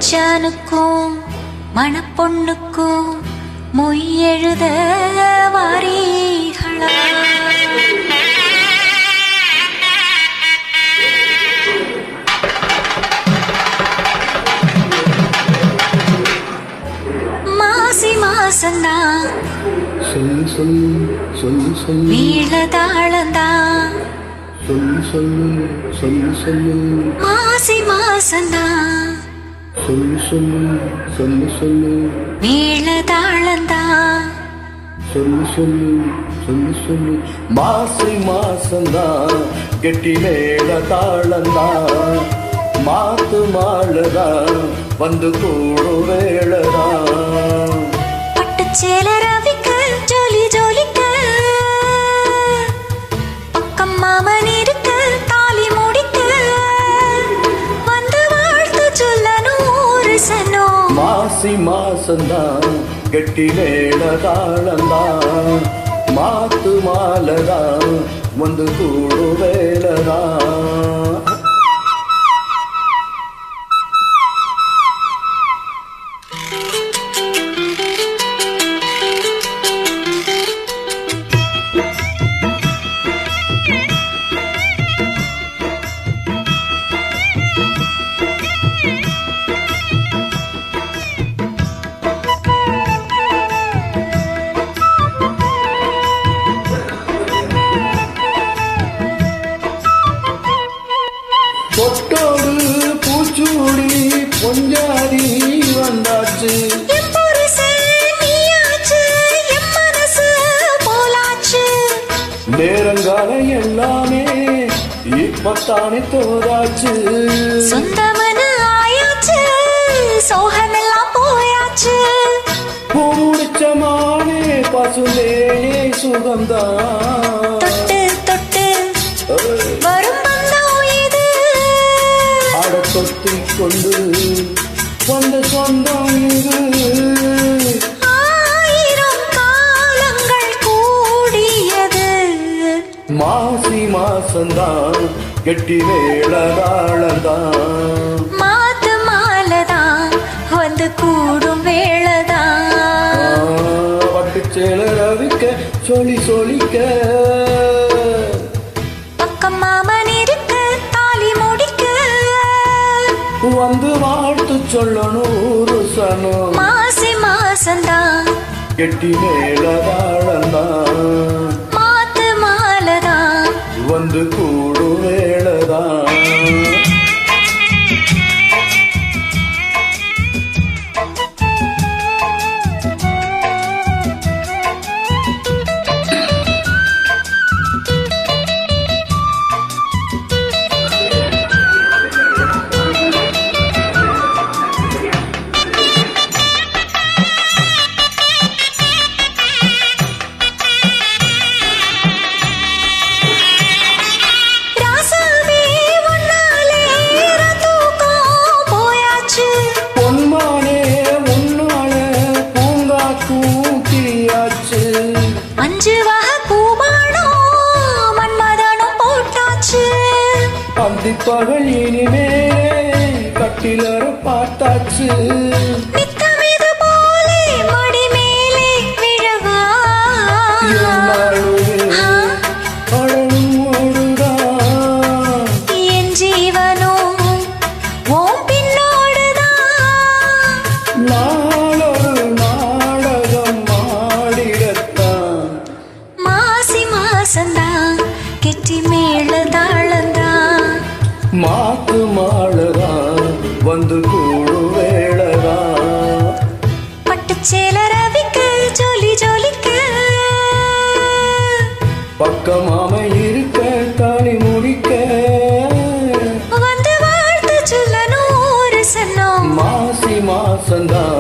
மச்சானுக்கும் மணப்பொண்ணுக்கும் மொய் எழுத வாரீகளா? மாசி மாசந்தா சொல்லு சொல்லு சொல்லு சொல்லு மேளதாளந்தா சொல்லு சொல்லு சொல்லு சொல்லு மாசி மாசந்தா சொல்லு சொல்லு சொல்லு சொல்லு மேளதாளந்தா சொல்லு சொல்லு சொல்லு சொல்லு மாசி மாசந்தா கெட்டி மேள தாளந்தா மாத்து மாளதா வந்து கூடு வேளதா பட்டுச்சேல ரவிக்க ஜோலி ஜோலிக்க பக்கம் மாமன் இருக்க தாலி முடிக்க வந்து வாழ்த்து சொல்ல நூறு சனோ. மாசி மாசந்தா கெட்டி மேள தாளந்தா மாத்து மாளதா வந்து கூடு வேளதா. பொட்டோடு பூச்சூடி பொஞ்சாதி வந்தாச்சு நேரங்கால எல்லாமே இப்பத்தானே தோதாச்சு. சொந்தமனு ஆயாச்சு சோகமெல்லாம் போயாச்சு. பூடிச்சமானே பசுலேனே சுகந்தான் தொட்டு தொட்டு வரும் பந்தம் இது அட தொட்டி கொண்டு வந்த சொந்தம் இது. ஆயிரம் காலங்கள் கூடியது மாசி மாசந்தான் கெட்டி வேளதாளந்தான் மாத்து மாலதான் வந்து கூடும் வேளதான். பட்டுச்சேல ரவிக்க சொல்லி சொல்லிக்க பக்கம் மாமன் இருக்க தாலி முடிக்க வந்து வாழ்த்து சொல்லணும் சனம். மாசி மாசந்தான் கெட்டி மேளதாளந்தான் மாத்து மாலதான் வந்து கூடு வேளதான். அஞ்சு வகை பூமானோ மன்மதனும் போட்டாச்சு. அந்திப்பகல் இனிமே கட்டிலர பார்த்தாச்சு. நித்தமிது போலே மடி மேலே விழவா என் ஜீவனும் ஓம் பின்னோடுதான். நாளொரு நாடகம் மாடிடத்தான் மாசி மாசந்தான் கெட்டி மேள தாளந்தான் மாத்து மாளதா வந்து கூடு வேளதா. பட்டுச்சேல ரவிக்க ஜோலி ஜோலிக்க பக்கமாம இருக்க தாலி முடிக்க வந்து வாழ்த்து சொல்ல நூறு சன்னம். மாசி மாசந்தான்